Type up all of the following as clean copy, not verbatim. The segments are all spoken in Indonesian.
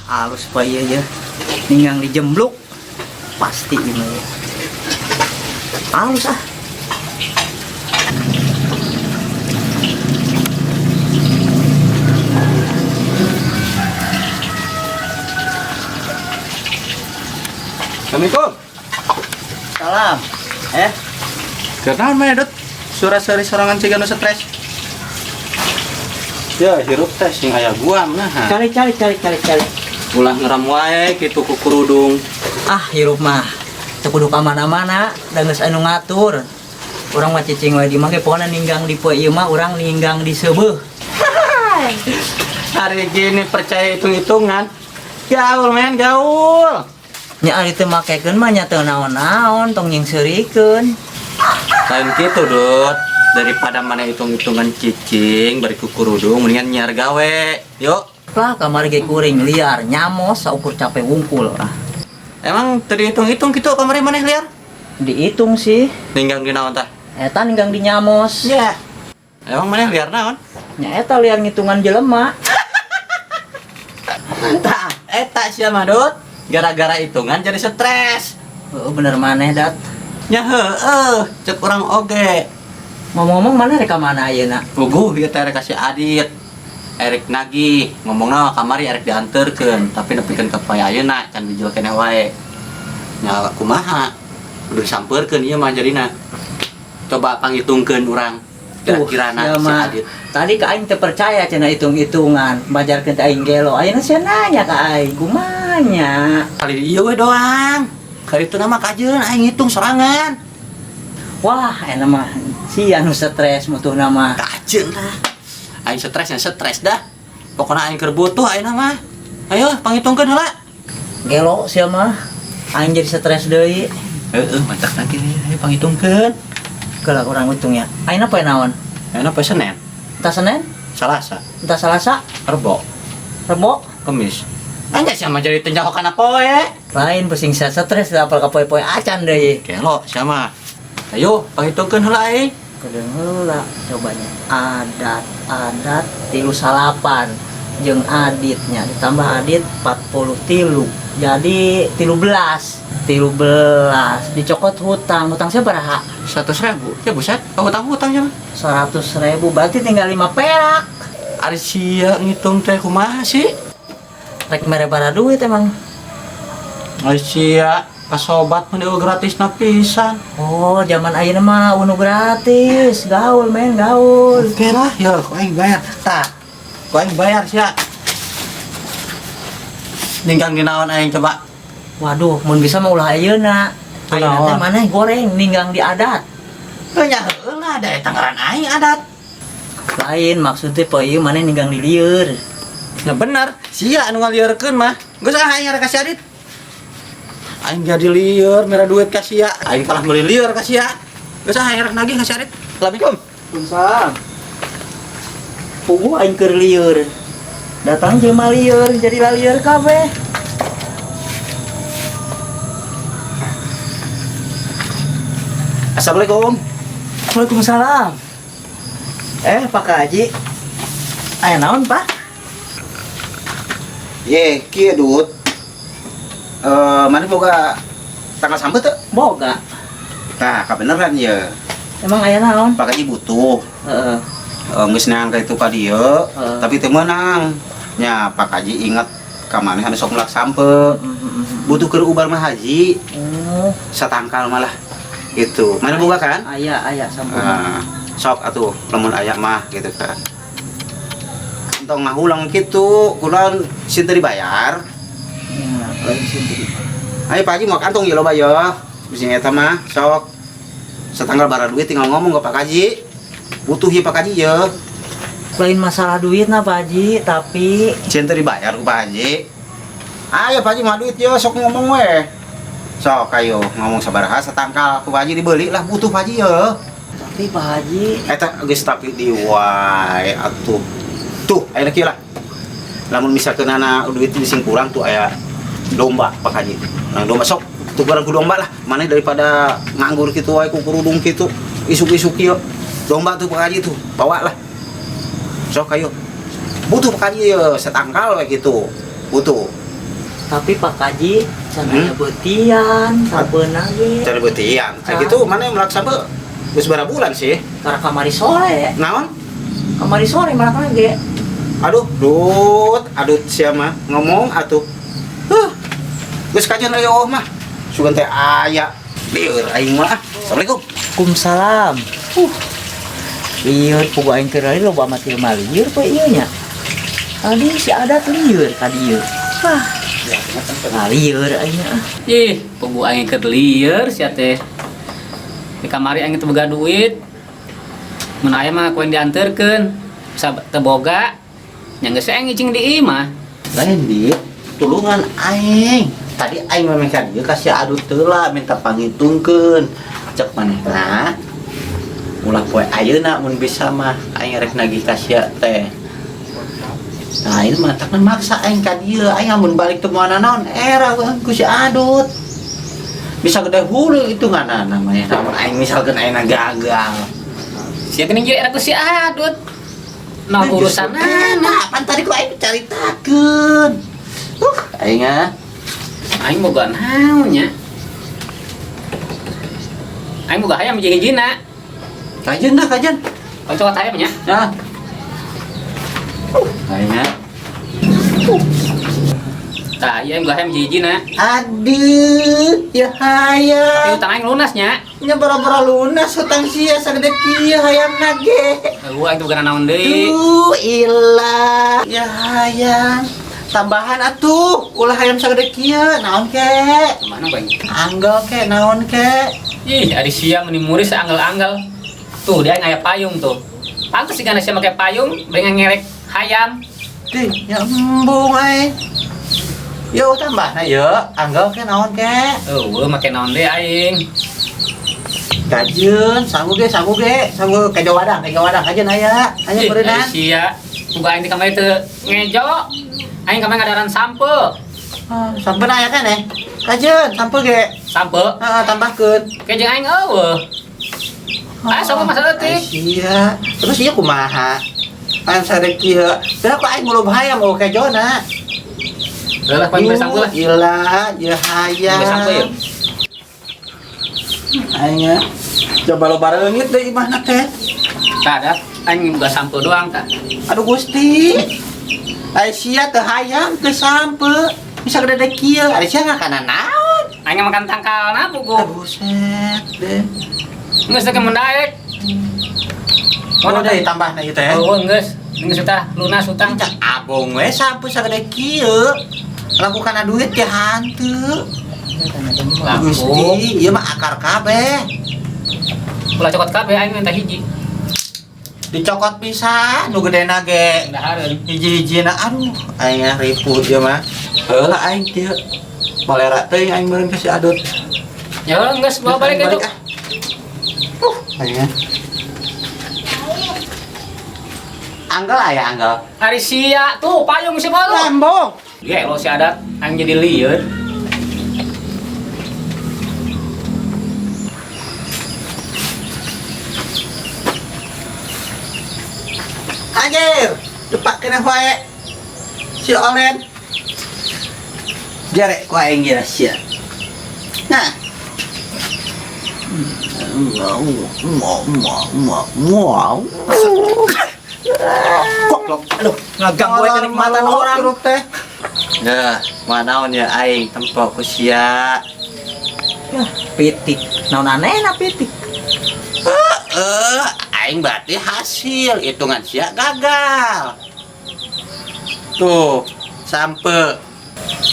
Halus supaya ya ninggang dijembluk pasti ini ya halus ah. Assalamualaikum. Salam. Kenapa mana Dut? Suara-suara sorangan cigano stres. Ya, hirup teh sing aya guam nah. Cari. Ulah ngeram wae kitu ku kerudung. Ah hirup mah teu kudu ka mana-mana da geus anu ngatur. Urang mah cicing wae di mah ge pokona ninggang di poe ieu mah urang ninggang di seubeuh. Hari gini percaya hitung-hitungan. Gaul men, gaul. Nya ari teu makekeun mah nya teu naon-naon tong nyingseurikeun. Lain kitu Dut. Daripada mana hitung-hitungan cicing bari ku kerudung mendingan nyar gawe. Yuk. Lah kamari ge kuring liar nyamos saukur capek wungkul ah. Emang tadi hitung-hitung gitu kamari maneh liar? Dihitung sih. Ninggang di naon tah? Eta ninggang di nyamos. Ya. Emang maneh liar naon? Nya eta liar ngitungan jelema. Tah, eta sia mah Dut. Gara-gara hitungan jadi stres. Heeh bener maneh dat. Nya heueuh, cek urang oge. Ngomong-ngomong mana rek ka mana ayeuna? Puguh ieu teh kasih Adit. Erik nagih ngomongna kamari Erik dianterkeun tapi nepikeun ka poe ayeuna can bijil keneh wae. Nya kumaha? Kudu disampeurkeun ieu mah jadina. Coba pangitungkeun urang. Kira-kirana si Adit. Tadi ka aing teu percaya cenah hitung-hitungan, bajarkeun teh aing gelo. Ayeuna sia nanya ka aing, kumaha nya? Kali ieu we doang. Kali itu nama kajeun aing ngitung sorangan. Wah, eta mah si anu stres mutuh nama. Kajeun lah. Aing stres dah. Pokoknya aing keur butuh ayeuna mah. Ayo pangitungkeun heula. Gelo sia mah. Aing jadi stres deui. Heeh, mantak lagi ayo pangitungkeun. Geula urang hitungnya. Ayeuna poe naon? Ayeuna poe Senin, Entah Senin, Salasa, entah Salasa, Rebo, Rebo. Kamis. Anja sama jadi tenjako kana poe. Lain pusing sia stres da apal ka poe-poe acan deui. Kelo sama. Ayo pangitungkeun heula aing. Kedeung heula cobanya. Adat 38 jeung aditnya ditambah adit 43. Jadi 13 dicokot hutang sabaraha? 100.000. Ya buset, hutang-hutang nya mah. 100.000 berarti tinggal 5 perak. Ari sia ngitung teh kumaha sih? Rek mere bara duit emang. Ari sia kasobat mah gratis na pisan. Oh, zaman ayeuna mah unu gratis. Gaul men, gaul. Oke lah, ya kau aing bayar. Tah. Kau aing bayar sia. Ninggang di naon aing coba. Waduh, mun bisa mah ulah ayeuna. Ayeuna teh Kunaon? maneh goreng ninggang di adat. Nya heueuh lah da eta ngaran aing adat. Lain maksudnya poe ieu maneh ninggang di lieur. Ya bener, sia anu ngalieurekeun mah. Geus aing arek kasih Adit. Aing jadi lieur, merah duit ka sia. Aing kalah meuli lieur ka sia. Geus aing arek nagih ka si Adit. Assalamualaikum. Waalaikumsalam. Puguh aing keur lieur. Datang jelema lieur, jadi lieur kabeh. Assalamualaikum. Waalaikumsalam. Pak Haji. Aya naon, Pak? Ye, kieu Dut. Mana boga tanggal sambut teu? Boga. Tah, kabeneran ye. Emang aya naon? Pak Haji butuh. Heeh. Geus neang ka itu ka dieu, Heeh. tapi teu meunang. Nya Pak Haji inget ka maneh anu sok mulak sampe. Butuh keur ubar mah haji, Oh, satangkal malah. Gitu. Mana boga kan? aya sampun. Sok atuh lamun aya mah gitu kan. Entong ngahulang kitu, kunaon sinten dibayar? Ya, lain sendiri. Ayo Pak Haji mau kantong ya loba ya. Bising eta mah sok. Setanggal bara duit tinggal ngomong ke Pak Haji. Butuh ya Pak Haji ya. lain masalah duit nah Pak Haji, tapi Cinta dibayar ku Pak Haji. Ayo Pak Haji mah duit yo sok ngomong we. Sok ayo ngomong sabaraha satangkal ku Pak Haji dibeli lah butuh Pak Haji ya. tapi Pak Haji Eta geus tapi di wae atuh. Tuh aya kieu lah. Lamun misalkeun ana duit sing kurang tuh aya domba Pak Haji. Nah domba sok tukeran ku domba lah. Maneh daripada nganggur kitu wae ku kerudung kitu. Isuk-isuk kieu. Domba tuh Pak Haji tuh bawa lah. Sok ayo. Butuh Pak Haji ya setangkal we gitu. Butuh. tapi Pak Haji sananya betian sabeuna ge Cari betian. Kayak gitu mana yang melaksana geus berapa bulan sih? karena kamari sore Naon? kamari sore malah ge Aduh, adut siapa ngomong atuh. Geus kajian aya mah. Sugan teh aya. Lieur aing mah. Assalamualaikum. Waalaikumsalam. Lieur pugu aing keur ari loba mati mah lieur poe ieu nya. Tadi si adat lieur ka dieu. Wah. Nah, lieur aing mah. Ih, pugu aing keur lieur sia teh. Di kamari aing teu boga duit. Mun aya mah koen dianterkeun. Bisa teu boga. Nya geus aing ngicing di imah. Lain di tulungan aing. Tadi aing memang ka dieu kasih adut teula minta pangitungkeun. Cek manehna. Ulah poe ayeuna mun bisa mah aing rek nagih ka sia teh. Nah, ini mah tak maksa aing ka dieu. Aing amun balik teu moal naon era ku si adut. Bisa gede hulu hitunganna namanya. Namun aing misalkeun ayeuna gagal. Sia geuning jadi era ku si adut. Nah urusan Apaan tadi ku aing caritakeun. Aing aing boga naon nya. Aing boga hayam hiji-hijina. kajen dah kajen. Kocok hayam nya. Nah. Aing Tah, ieu aing boga hayam hiji-hijina. aduh ya Tapi hayam. utang aing lunas nya. Nya bara-bara lunas hutang sia sagede kieu hayamna ge. Gua aing teu boga naon deui. Duh, ilah. Ya hayam. Tambahan atuh, ulah hayam sagede kieu, naon ke? Mana bae? Anggal ke, naon ke? Ih, ari sia meni muris anggal-anggal. Tuh, dia aya payung tuh. Pantes sih kana sia make payung, pengen ngerek hayam. Dih, ya embung ai. Yo tambah na yo, anggal ke naon ke? Eueuh, make naon deui aing. Kajeun, sanggu ge, sanggu kejo wadang, kajeun aya. Aya Ih, beureunan. ari sia. Boga aing di kamari teu ngejo. Aing kamari ngadaran sampe. Sampeun aya keneh. Kajeun, sampe ge. Sampe. Heeh, tambahkeun. Kejeng aing eueuh. Ah, sok mah saeutik. Iya. Terus ieu kumaha? Ayam sadek kieu. Kenapa aing mulu hayam mau kejona? Lah paling sampe lah. Ilah, ya hayam. Geus sampe yeuh. Aing coba lo bareungit deui imahna teh. Kada, aing boga sampe doang tah. Aduh Gusti. Ai sia teu hayam teu sampe. Bisa gede kieu. Ari sia ngakana naon? Aing makan tangkalna pugu. Buset deh. Geus teh mendaek. Mana deui tambahna ieu teh? Oh, geus. Geus tah lunas utang. Cak abong we sampe sagede kieu. Laku kana duit ke hanteu. Laku. Gusti, ieu mah akar kabeh. Ulah cokot kabeh aing minta hiji. Dicokot pisan nu gedena ge. Dahareun. Hiji-hijina aduh aing ribut ieu mah. Heula aing kieu. Malera teuing aing meureun ka si adut. Ya geus bawa balik itu. Aing. Anggal aya anggal. Ari sia tuh payung si baru. Lambong. Dia lo si adat aing jadi lieur. Anjir, depak kena wae. Si Olen. Jarek ku aing geus sia. Nah. Wow. Kok aduh ngaganggu aja kenikmatan orang teh. Nah, manaon ya aing tempo ku sia. Pitik. Naon anehna pitik. Aing berarti hasil hitungan sia gagal. Tuh, sampe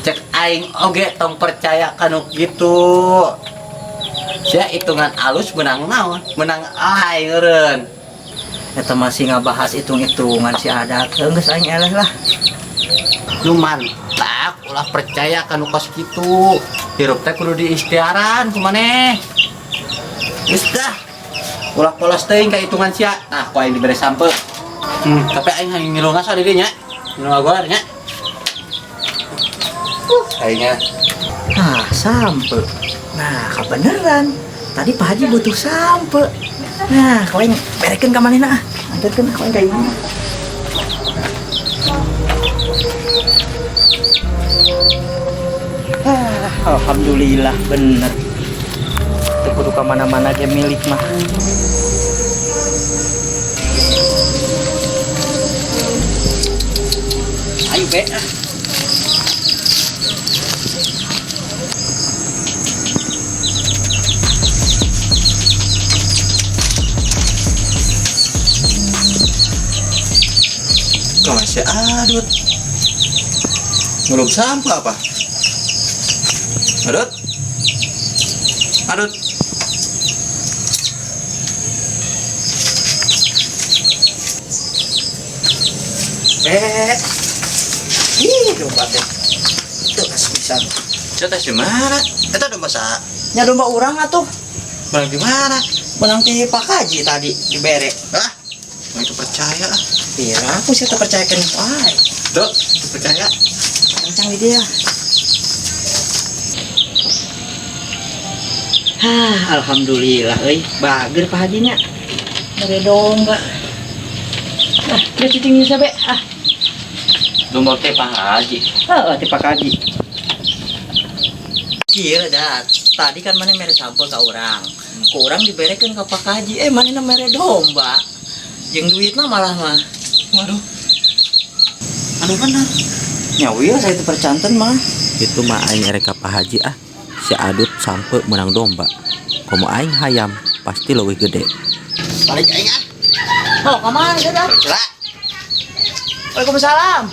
cek aing oge tong percaya kanu gitu. Sia hitungan alus menang naon? Menang aing eureun. Eta masih ngabahas hitung-hitungan si adat. Geus aing eleh lah. Lu mantap, ulah percaya kan kos kitu. Hirup teh kudu diikhtiaran kumaneh. Geus dah. Ulah polos teuing ka hitungan sia. Nah, ku aing dibere sampel. Tapi aing hanya ngilungan sa di dieu nya. Ngilungan gua nya. Aingnya Nah, sampe. Nah, kebeneran. Tadi Pak Haji butuh sampe. Nah, kau yang berekin ke manehna ah. Antarkeun kau yang kayak gini. Alhamdulillah bener. Itu kudu ke mana-mana ge milik mah. Ayo be ah. Kau masih adut. Ngelup sampah apa? Adut? Adut? Ih, domba teh. Itu kasih pisan. Cerita di mana? Itu domba sa. Nya domba urang atuh. Menang di mana? Menang ti Pak Haji tadi dibere. Hah? Mau itu percaya ah. Iya, aku sih terpercayakan wae. Dok, percaya. Kencang di dia. Alhamdulillah euy, bager Pak Haji nya. Mere domba. Ah, dia cicing bisa be. Ah, domba teh Pak Haji. heeh ti Pak Haji. Kieu dat. Tadi kan mana mere sampel ka urang. Ku urang diberekeun ka Pak Haji. Manehna mere domba. Jeung duitna malah mah. Waduh. Anu bener. Nyawi saya itu percanten mah. Itu mah aing erek ka Pak Haji ah. Si Adut sampe menang domba. Komo aing hayam pasti leuwih gede. Balik aing ah. Oh, kemana dia dah? Celak. Waalaikumsalam.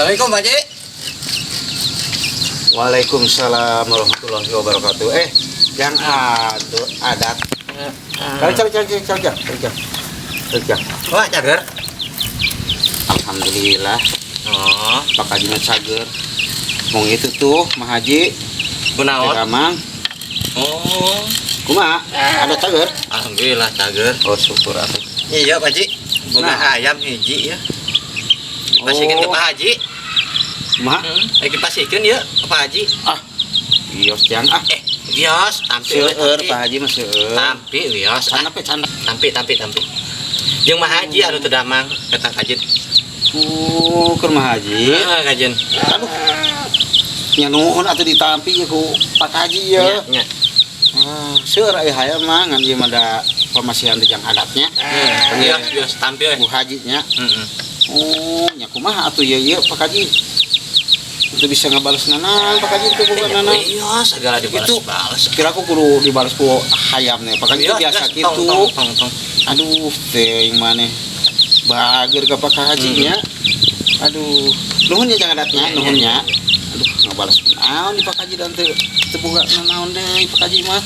Assalamualaikum Pak Haji. Waalaikumsalam warahmatullahi wabarakatuh. Yang adat. Kerja. Wah, cager. Alhamdulillah. Oh, Pak Haji mah cager. Mau itu tuh Mah Haji. kunaon? Gamang. Oh, Kumaha? Ada cager? alhamdulillah cager. Oh, syukur atuh. Iya Pak Haji. Boga Nah. ayam hiji ya. Dipasikeun ke Pak Haji. Kumaha? Lagi pasikeun ya ke Pak Haji. Wios jang ah. Wios, tampi we, Seueur tampi. Pak Haji mah seueur. Tampi wios. Can apa can? Tampi. Jeung Mah Haji anu teu damang ketang kajit. Keur Mah Haji. Heeh, kajen. Aduh. Nya nuhun atuh ditampi ku Pak Haji ya. Nya. Seueur aya hayam mah ngan ieu mah da pamasihan teh jang adatnya. Wios tampi we. Bu Haji nya. Heeh. Nya kumaha atuh ieu Pak Haji? Itu bisa ngebales nanan Pak Haji teh bukan nanan. Wios segala dibalas-balas. Kira aku kudu dibales ku hayamnya. Pak Haji teh biasa kitu. Tong. Aduh, teh maneh bager ka Pak Haji nya. Aduh, nuhun nya jang adatnya, nuhun nya. Aduh, ngabales naon di Pak Haji dan teu boga naon deui Pak Haji mah.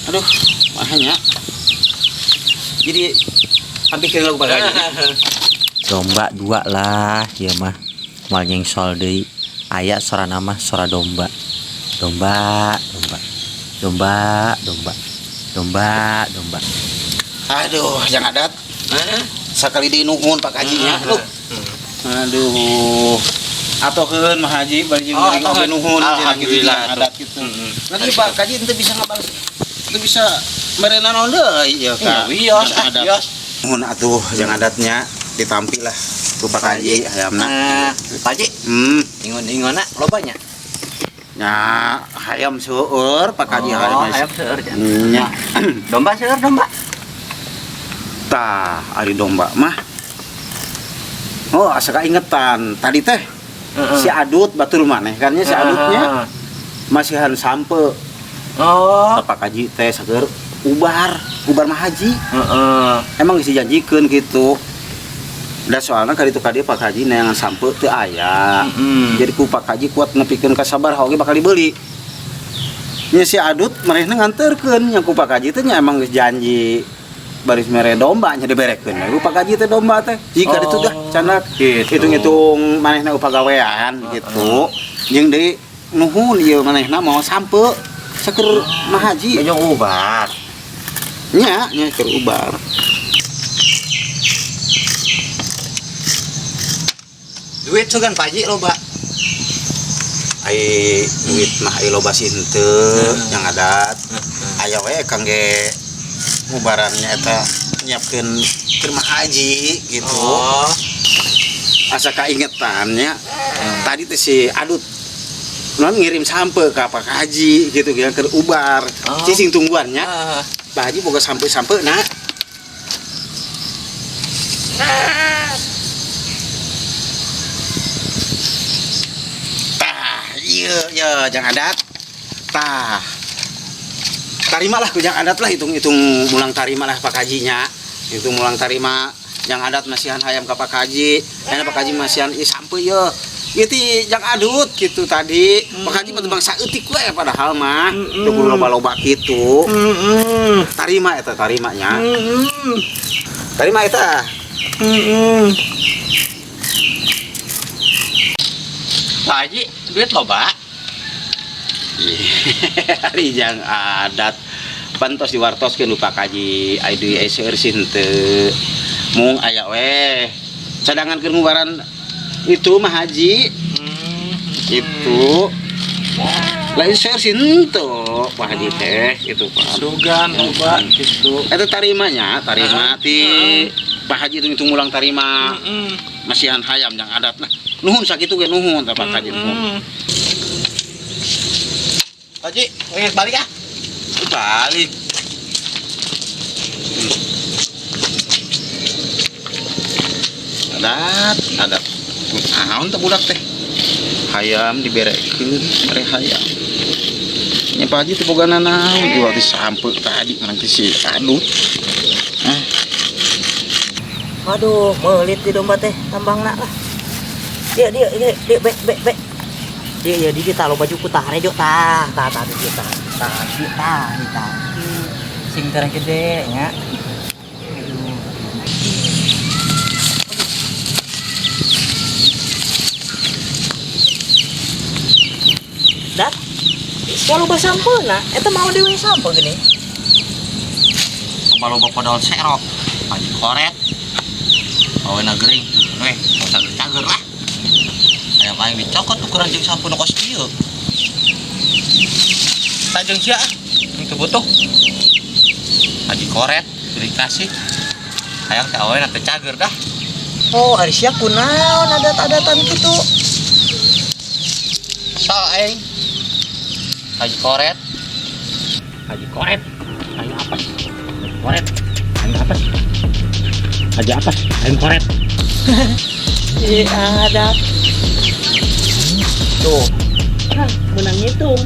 Aduh, mahanya. Jadi hampir lagu Pak Haji. Domba 2 lah ya mah. Moal nyengsol deui. Aya sora nama sora domba. Domba. Aduh, jang adat. Sakali deui nuhun Pak Haji nya. Aduh. Atokeun Mah Haji bari jeung Oh, ngeuring oge atokeun. nuhun cenah Alhamdulillah, kitu adat kitu. Mm-mm. Nanti Pak Haji teu bisa ngabales. Teu bisa merena naon deui ieu ka. Wios, adat. wios. Nuhun atuh jeung adatnya ditampi lah ku Pak Haji hayamna. Pak Haji, ingon-ingonna lobanya. Nya hayam seueur Pak Haji hayam. ayam seueur nya. Nya. Domba seueur domba. Tah, ari domba mah. Oh, asa kaingetan. Tadi teh si Adut batur maneh kan nya si Adutnya masihan sampe Oh. Pak Haji teh sager ubar mah haji. Heeh. Emang geus dijanjikeun gitu. Da soalna kali itu kadieu Pak Haji neangan sampe teu aya. Jadi ku Pak Haji kuat nepikeun ka sabar oge bakal dibeli. Nya si Adut marehna nganterkeun nya ku Pak Haji teh nya emang geus janji baris mere domba nya diberekeun. Ku Pak Haji teh domba teh. Jika itu dah canak hitung-hitung manehna upagawean gitu. Jeung deui nuhun ieu manehna mau sampe saker mah haji. Kayaknya ubar. Nya keur ubar. Duit sugan Pak Haji loba. Ai duit mah ai loba henteu yang adat. Aya we kangge ngubarannya eta nyiapkeun keur mah haji gitu. Oh. Asa kaingetannya tadi teh si Adut non ngirim sampe ka Pak Haji gitu ya keur ubar. Cicing tungguannya. Pak Haji boga sampe-sampe nah. Iya, jangan adat. Tah. Tarima lah ku jangan adat lah hitung-hitung mulang tarima lah Pak Hajinya. Hitung mulang tarima yang adat masihan hayam ka Pak Haji. Karena Pak Haji masihan sampe ye. Gitu jang adut gitu tadi. Pak Haji mah bangsa eutik we padahal mah. Teu kudu loba-loba kitu. Tarima eta tarimanya. Tarima eta. Pak Haji, duit loba. Hari jang adat pantos diwartoskeun Pak Haji aya duit seueur henteu. Mung aya we. Cadangan keur ngubaran itu mah haji. Itu. Lain seueur henteu Pak Haji teh itu Pak. Sugan loba gitu. Eta tarimanya, tarima ti Pak Haji itu mulang tarima. Masihan hayam yang adat nah. Nuhun sakitu ge nuhun Pak Haji nuhun. Haji, pengen balik ah. Balik. Adat. Naon teh budak teh? Hayam diberekeun, mere hayam. Nya Pak Haji teh boga naon jual ti sampe tadi nanti si Adut. Aduh, melit di domba teh tambangna lah. Dia be. Dia di kita lo baju ku tah rejo tah di kita. Tah. Sing terang gede nya. Dat. Kalau basampuna, eta mau dewe sampo gini. Loba-loba podol serok. Haji koret. Awena gering. Weh, cager lah. Aya paling dicokot ukuran jeung sampun kos ieu. Tajeng sia. Itu butuh. Haji koret, dikasih. Hayang teh awena teh cager dah. Oh, ari sia kunaon adat-adatan kitu. So aing. Haji koret. Aing apa sih? Koret. Aing apa sih? Haji apa sih? Aing koret. Iya, adat. Tuh, menang ngitung.